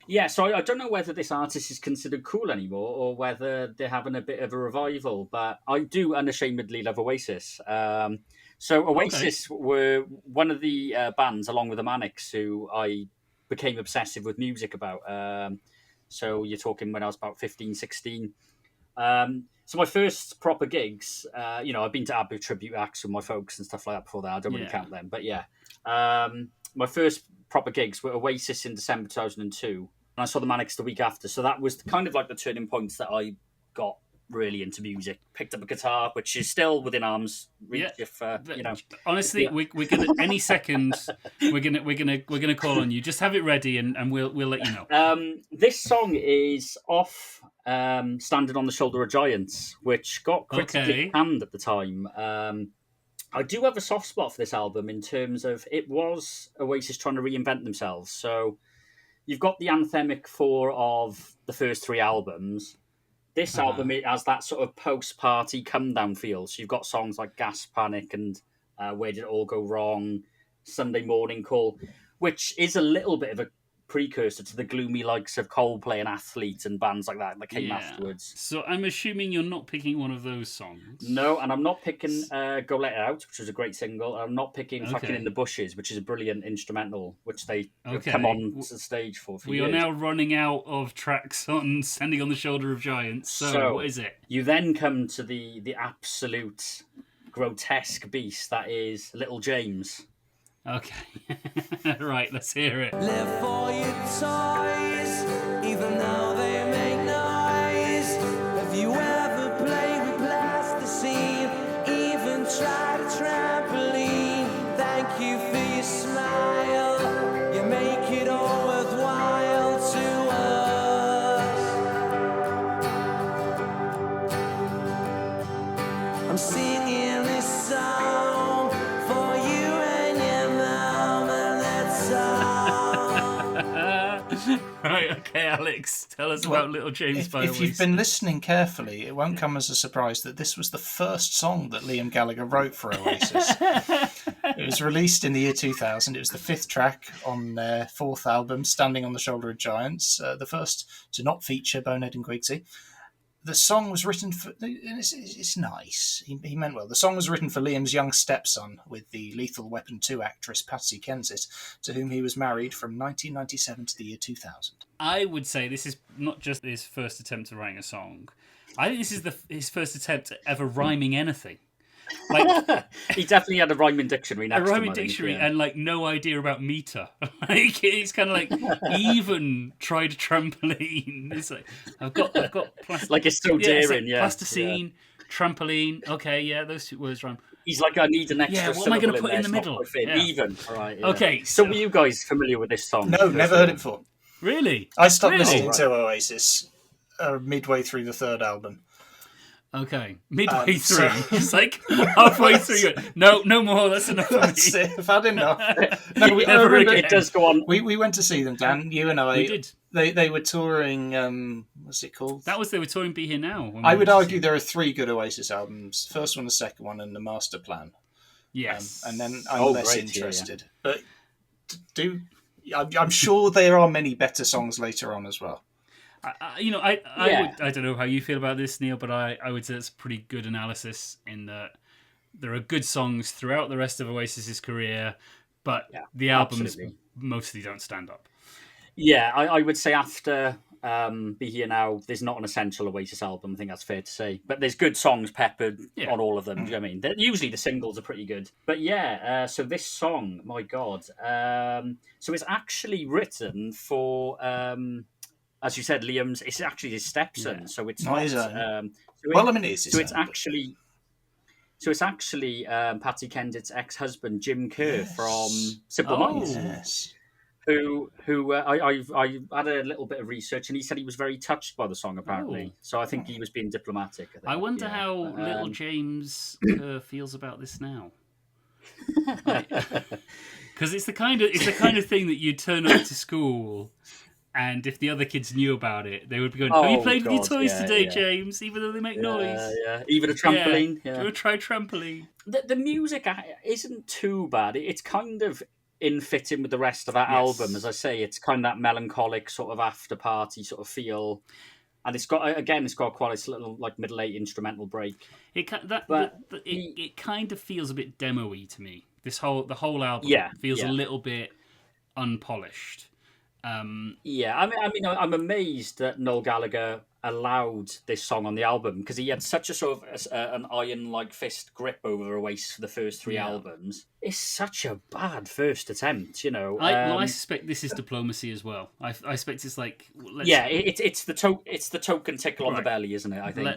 Yeah, so I don't know whether this artist is considered cool anymore or whether they're having a bit of a revival, but I do unashamedly love Oasis. So Oasis were one of the bands, along with the Manics, who I became obsessive with music about. So you're talking when I was about 15, 16. So my first proper gigs, I've been to Abu tribute acts with my folks and stuff like that before that. I don't really count them, but yeah. My first proper gigs were Oasis in December 2002, and I saw the Manics the week after. So that was kind of like the turning points that I got really into music. Picked up a guitar, which is still within arm's reach. If honestly, we're gonna any second we're gonna call on you. Just have it ready, and we'll let you know. This song is off "Standing on the Shoulder of Giants," which got critically panned at the time. I do have a soft spot for this album in terms of it was Oasis trying to reinvent themselves. So you've got the anthemic 4 of the first 3 albums. This album, it has that sort of post-party come-down feel. So you've got songs like Gas Panic and Where Did It All Go Wrong, Sunday Morning Call, which is a little bit of a precursor to the gloomy likes of Coldplay and Athlete and bands like that came afterwards. So I'm assuming you're not picking one of those songs. No, and I'm not picking Go Let It Out, which was a great single. I'm not picking Fucking in the Bushes, which is a brilliant instrumental, which they have come on to the stage for we years. are now running out of tracks on Standing on the Shoulder of Giants. So what is it? You then come to the absolute grotesque beast that is Little James. Okay. Right, let's hear it. Live for your toys, even though they make noise. Have you ever played with plasticine? Even tried a trampoline? Thank you for your smile. You make it all worthwhile to us. I'm singing this song for you and your mom, and that's all. Right, okay, Alex, tell us about Little James by If Oasis. you've been listening carefully, it won't come as a surprise that this was the first song that Liam Gallagher wrote for Oasis. It was released in the year 2000. It was the 5th track on their 4th album, Standing on the Shoulder of Giants, the first to not feature Bonehead and Quigsy. The song was written for... It's nice. He meant well. The song was written for Liam's young stepson with the Lethal Weapon 2 actress Patsy Kensit, to whom he was married from 1997 to the year 2000. I would say this is not just his first attempt at writing a song. I think this is his first attempt at ever rhyming anything. Like He definitely had a rhyming dictionary next to him. a rhyming dictionary and like no idea about meter. Like he's kind of like even tried trampoline. It's like I've got like it's so daring, yeah. Plasticine, trampoline. Okay, yeah, those two words rhyme. He's like, I need an extra. Yeah, what am I going to put in the middle? Yeah. Even. All right. Yeah. Okay, So were you guys familiar with this song? No, never heard it before. Really? I stopped Really? listening to Oasis midway through the third album. Okay, midway through, just like halfway through. No more. That's enough for me. That's it. I've had enough. No, I Never remember again. It does go on. We went to see them, Dan. You and I. We did. They were touring. What's it called? They were touring Be Here Now. when we I went would to argue see there are 3 good Oasis albums. First one, the second one, and the Master Plan. Yes. And then I'm less great, yeah. interested. But I'm sure there are many better songs later on as well. I don't know how you feel about this, Neil, but I would say it's a pretty good analysis in that there are good songs throughout the rest of Oasis's career, but the albums absolutely. mostly don't stand up. Yeah, I would say after Be Here Now, there's not an essential Oasis album. I think that's fair to say. But there's good songs peppered on all of them. Do you know what I mean? Usually the singles are pretty good. But yeah, so this song, my God. So it's actually written for, as you said, Liam's. It's actually his stepson. So it's not. It is. So it's actually Patsy Kennedy's ex-husband Jim Kerr from Simple Minds. Yes. Who I had a little bit of research, and he said he was very touched by the song, apparently. So I think he was being diplomatic. I wonder how little James feels about this now. Because it's the kind of thing that you turn up to school, and if the other kids knew about it, they would be going, "Have you played with your toys today, James? Even though they make noise." Yeah, even a trampoline. Yeah. Go try trampoline. The music isn't too bad. It's kind of in fitting with the rest of that album. As I say, it's kind of that melancholic sort of after party sort of feel, and it's got quite a little like middle 8 instrumental break. It kind of feels a bit demo-y to me. The whole album feels a little bit unpolished. I mean, I'm amazed that Noel Gallagher allowed this song on the album, because he had such a sort of an iron-like fist grip over Oasis for the first 3 albums. It's such a bad first attempt, you know. I suspect this is diplomacy as well. I suspect it's like it's the token tickle on the belly, isn't it? I think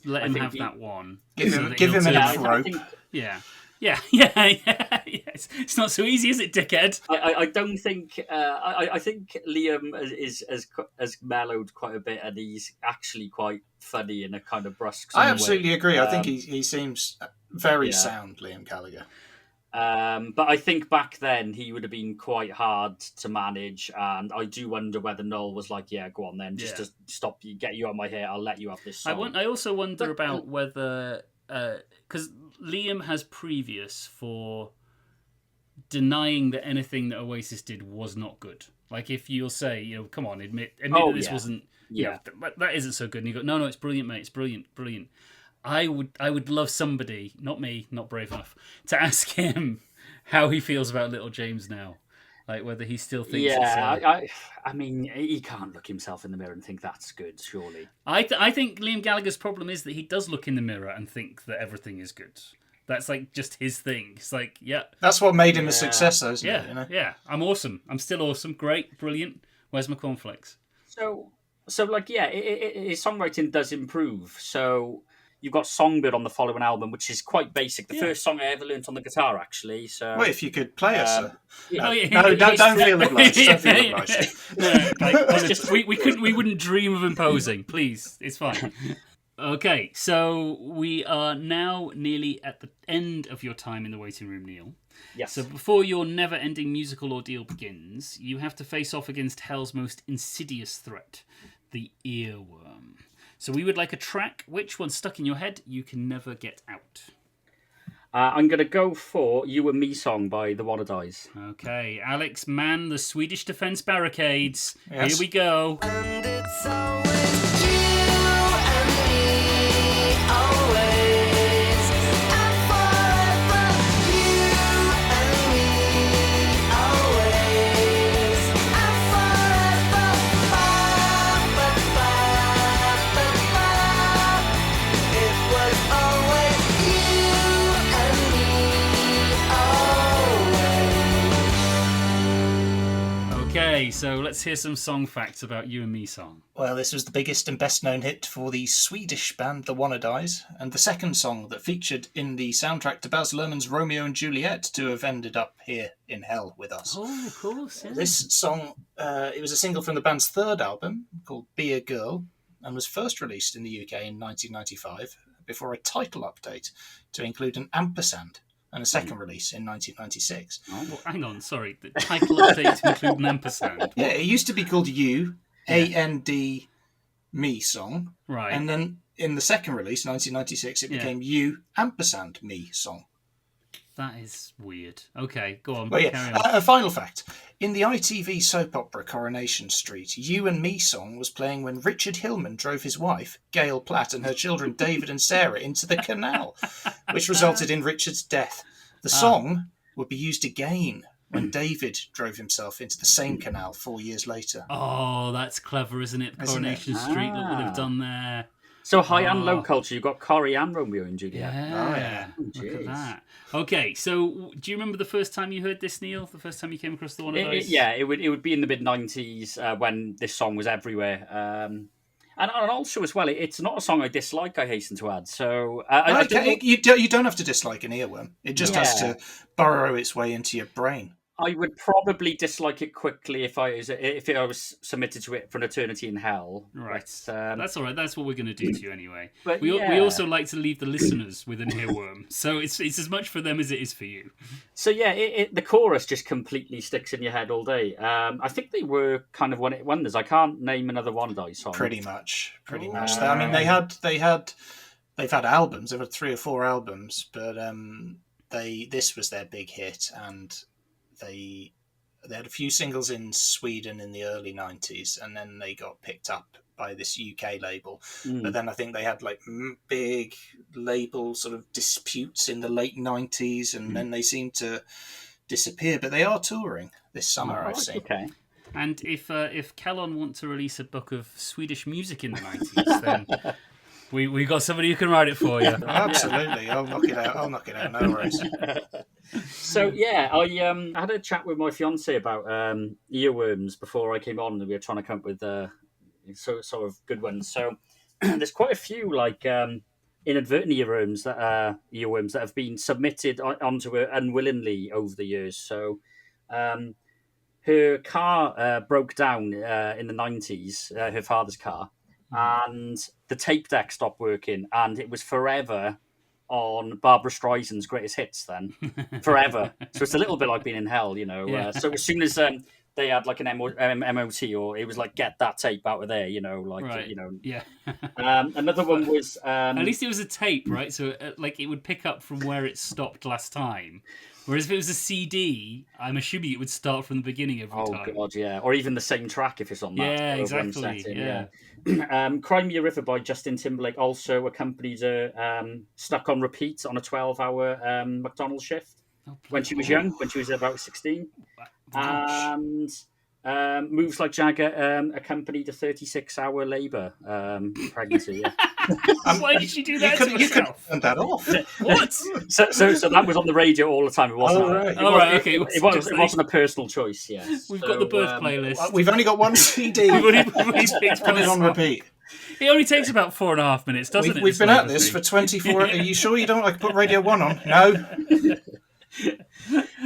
let him have that one. Give him enough rope. Yeah. It's not so easy, is it, dickhead? I don't think. I think Liam has mellowed quite a bit, and he's actually quite funny in a kind of brusque. I absolutely agree. I think he seems very sound, Liam Gallagher. But I think back then he would have been quite hard to manage, and I do wonder whether Noel was like, "Yeah, go on then, just to stop you, get you out of my hair. I'll let you have this song." I also wonder about whether because Liam has previous for denying that anything that Oasis did was not good. Like if you'll say, come on, admit that this wasn't, that isn't so good. And you go, no, it's brilliant, mate. It's brilliant. I would love somebody, not me, not brave enough, to ask him how he feels about Little James now. Like whether he still thinks it's... I mean, he can't look himself in the mirror and think that's good, surely. I think Liam Gallagher's problem is that he does look in the mirror and think that everything is good. That's like just his thing. It's like, that's what made him a success, though, isn't it? Yeah. I'm awesome. I'm still awesome. Great. Brilliant. Where's my cornflakes? So like, his songwriting does improve. So you've got Songbird on the following album, which is quite basic. The first song I ever learnt on the guitar, actually. So, well, if you could play us, don't feel obliged. Don't feel obliged. We wouldn't dream of imposing. Please, it's fine. Okay, so we are now nearly at the end of your time in the waiting room, Neil. Yes. So before your never-ending musical ordeal begins, you have to face off against hell's most insidious threat, the earworm. So we would like a track. Which one's stuck in your head you can never get out? I'm going to go for You and Me Song by The Noughties. Okay, Alex, man the Swedish defence barricades. Yes. Here we go. And it's always you and me, always and forever. You and me, always and forever. Ba, ba, ba, ba, ba, Okay, so let's hear some song facts about You and Me song. Well, this was the biggest and best-known hit for the Swedish band The Wannadies, and the second song that featured in the soundtrack to Baz Luhrmann's Romeo and Juliet to have ended up here in hell with us. Oh, of course. Yeah. This song, it was a single from the band's third album called Be a Girl, and was first released in the UK in 1995 before a title update to include an ampersand, and a second release in 1996. Oh, well, hang on, sorry. The title update to include an ampersand. Yeah, it used to be called You, A-N-D, Me Song. Right. And then in the second release, 1996, it became You, ampersand, Me Song. That is weird. Okay, go on. Well, Carry yeah. on. A final fact. In the ITV soap opera Coronation Street, You and Me Song was playing when Richard Hillman drove his wife, Gail Platt, and her children David and Sarah into the canal, which resulted in Richard's death. The song would be used again when David drove himself into the same canal 4 years later. Oh, that's clever, isn't it? Coronation Street, what they've done there. So high and low culture, you've got Corrie and Romeo and Juliet. Yeah. Look at that. Okay, so do you remember the first time you heard this, Neil? The first time you came across the one of those? It would be in the mid-90s when this song was everywhere. And also as well, it's not a song I dislike, I hasten to add. So you don't have to dislike an earworm. It just has to burrow its way into your brain. I would probably dislike it quickly if I was submitted to it for an eternity in hell. Right. But, that's all right. That's what we're going to do to you anyway. But we also like to leave the listeners with an earworm. So it's as much for them as it is for you. So yeah, the chorus just completely sticks in your head all day. I think they were kind of one-hit wonders. I can't name another Wannadies song. Pretty much. I mean, they've had albums. They've had 3 or 4 albums, but this was their big hit, and they had a few singles in Sweden in the early 90s, and then they got picked up by this UK label. But then I think they had like big label sort of disputes in the late 90s, and then they seemed to disappear. But they are touring this summer, I've seen. Okay. And if Kellon want to release a book of Swedish music in the 90s, then we got somebody who can write it for you. Absolutely. I'll knock it out. No worries. So yeah, I had a chat with my fiance about earworms before I came on, and we were trying to come up with sort of good ones. So there's quite a few like inadvertent earworms that have been submitted onto her unwillingly over the years. So her car broke down in the 90s, her father's car, and the tape deck stopped working, and it was forever on Barbara Streisand's greatest hits then. Forever. So it's a little bit like being in hell, you know. Yeah. So as soon as they had like an MOT, or it was like, get that tape out of there, you know, like, right. you know. Yeah. Another one was... At least it was a tape, right? So like it would pick up from where it stopped last time. Whereas if it was a CD, I'm assuming it would start from the beginning every time. Oh, God, yeah. Or even the same track if it's on that. Yeah, exactly. Setting, yeah. Cry Me a River by Justin Timberlake also accompanied her stuck on repeat on a 12-hour McDonald's shift when she was young, when she was about 16. And Moves Like Jagger accompanied a 36-hour labour pregnancy. Yeah. Why did she do that to You could herself? turn that off. What? So that was on the radio all the time. It wasn't. Okay. It wasn't a personal choice. Yes. We've got the birth playlist. We've only got one CD. We've only picked Put it on repeat. It only takes about 4.5 minutes, doesn't it? We've been at this for 24. Are you sure you don't like put Radio 1 on? No.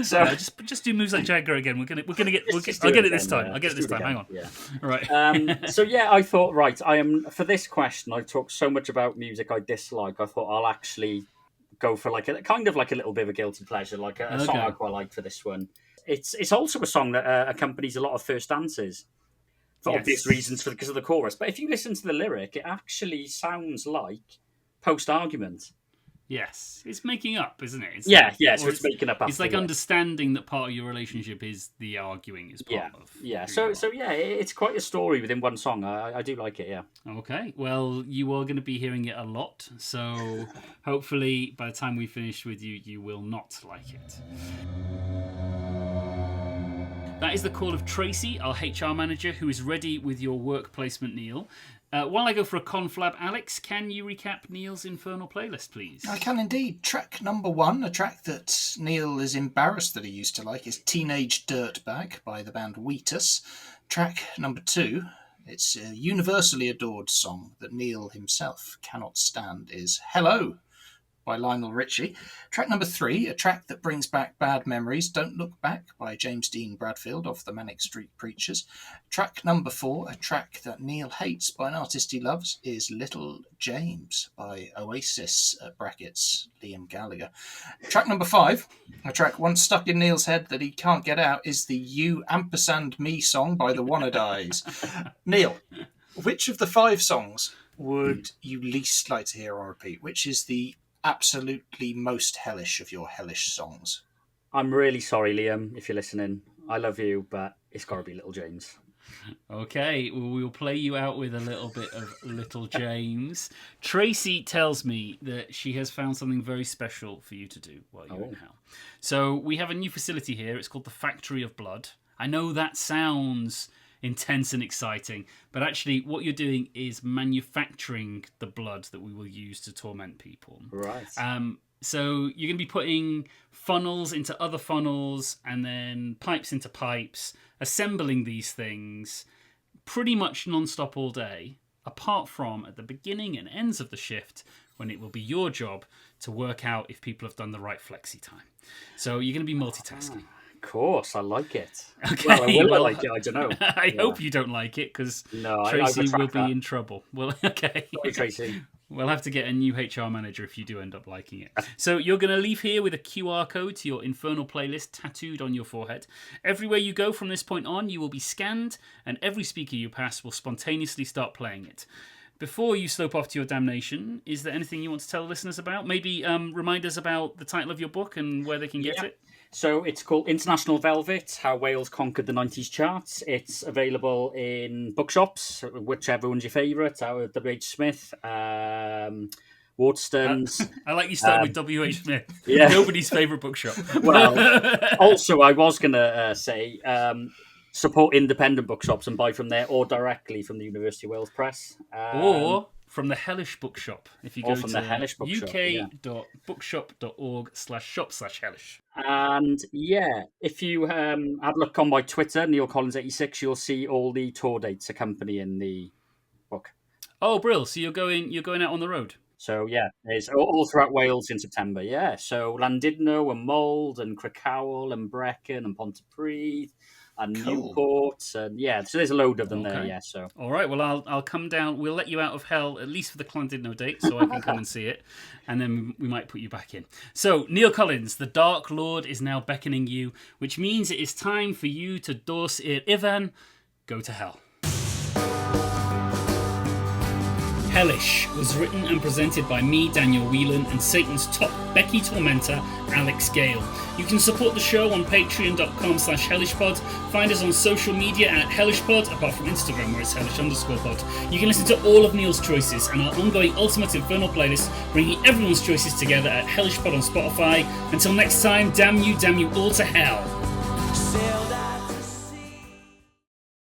So just do Moves Like Jagger again. I'll get it this time. I'll get it this time. Hang on. Yeah. Right. So yeah, I thought, right, for this question, I talked so much about music I dislike. I thought I'll actually go for like a kind of like a little bit of a guilty pleasure, like a song I quite like for this one. It's also a song that accompanies a lot of first dances for obvious reasons, because of the chorus. But if you listen to the lyric, it actually sounds like post-argument. Yes, it's making up, isn't it? So it's making up. It's like understanding that part of your relationship is the arguing is part of. Yeah. So it's quite a story within one song. I do like it. Yeah. Okay. Well, you are going to be hearing it a lot, so hopefully by the time we finish with you, you will not like it. That is the call of Tracy, our HR manager, who is ready with your work placement, Neil. While I go for a conflab, Alex, can you recap Neil's Infernal playlist, please? I can indeed. Track number 1, a track that Neil is embarrassed that he used to like, is Teenage Dirtbag by the band Wheatus. Track number 2, it's a universally adored song that Neil himself cannot stand, is Hello by Lionel Richie. Track number 3, a track that brings back bad memories, Don't Look Back by James Dean Bradfield off the Manic Street Preachers. Track number 4, a track that Neil hates by an artist he loves, is Little James by Oasis, brackets Liam Gallagher. Track number 5, a track once stuck in Neil's head that he can't get out, is the You Ampersand Me song by the Wannadies. Neil, which of the 5 songs would you least like to hear on repeat? Which is the absolutely most hellish of your hellish songs? I'm really sorry, Liam, if you're listening. I love you, but it's got to be Little James. Okay, well, we'll play you out with a little bit of Little James. Tracy tells me that she has found something very special for you to do while you're in hell. So we have a new facility here. It's called the Factory of Blood. I know that sounds intense and exciting, but actually what you're doing is manufacturing the blood that we will use to torment people. Right. So you're going to be putting funnels into other funnels and then pipes into pipes, assembling these things pretty much non-stop all day, apart from at the beginning and ends of the shift when it will be your job to work out if people have done the right flexi time. So you're going to be multitasking. Of course, I like it. Okay, Well, I like it, I don't know. I hope you don't like it, because Tracy will be in trouble. Well, okay. Sorry, Tracy. We'll have to get a new HR manager if you do end up liking it. So you're going to leave here with a QR code to your Infernal playlist tattooed on your forehead. Everywhere you go from this point on, you will be scanned, and every speaker you pass will spontaneously start playing it. Before you slope off to your damnation, is there anything you want to tell listeners about? Maybe remind us about the title of your book and where they can get it? So it's called International Velvet, How Wales Conquered the 90s Charts. It's available in bookshops, whichever one's your favourite, out of W.H. Smith, Waterstones. I like you start with W.H. Smith. Yeah. Nobody's favourite bookshop. Well, also, I was going to say, support independent bookshops and buy from there, or directly from the University of Wales Press. Or from the Hellish bookshop, if you go from to the Hellish bookshop, uk.bookshop.org/shop/hellish. And if you have a look on my Twitter, Neil Collins86, you'll see all the tour dates accompanying the book. Oh, brill! So you're going out on the road. So there's all throughout Wales in September. Yeah, so Llandudno and Mold and Crickhowell and Brecon and Pontypridd and Newport, and so there's a load of them there. Yeah, so all right. Well, I'll come down. We'll let you out of hell at least for the Llandudno date, so I can come and see it, and then we might put you back in. So Neil Collins, the Dark Lord, is now beckoning you, which means it is time for you to dos ir Ivan, go to hell. Hellish was written and presented by me, Daniel Whelan, and Satan's top Becky tormentor, Alex Gale. You can support the show on patreon.com/hellishpod. Find us on social media at hellishpod, apart from Instagram where it's hellish_pod. You can listen to all of Neil's choices and our ongoing Ultimate Infernal playlist, bringing everyone's choices together at hellishpod on Spotify. Until next time, damn you all to hell.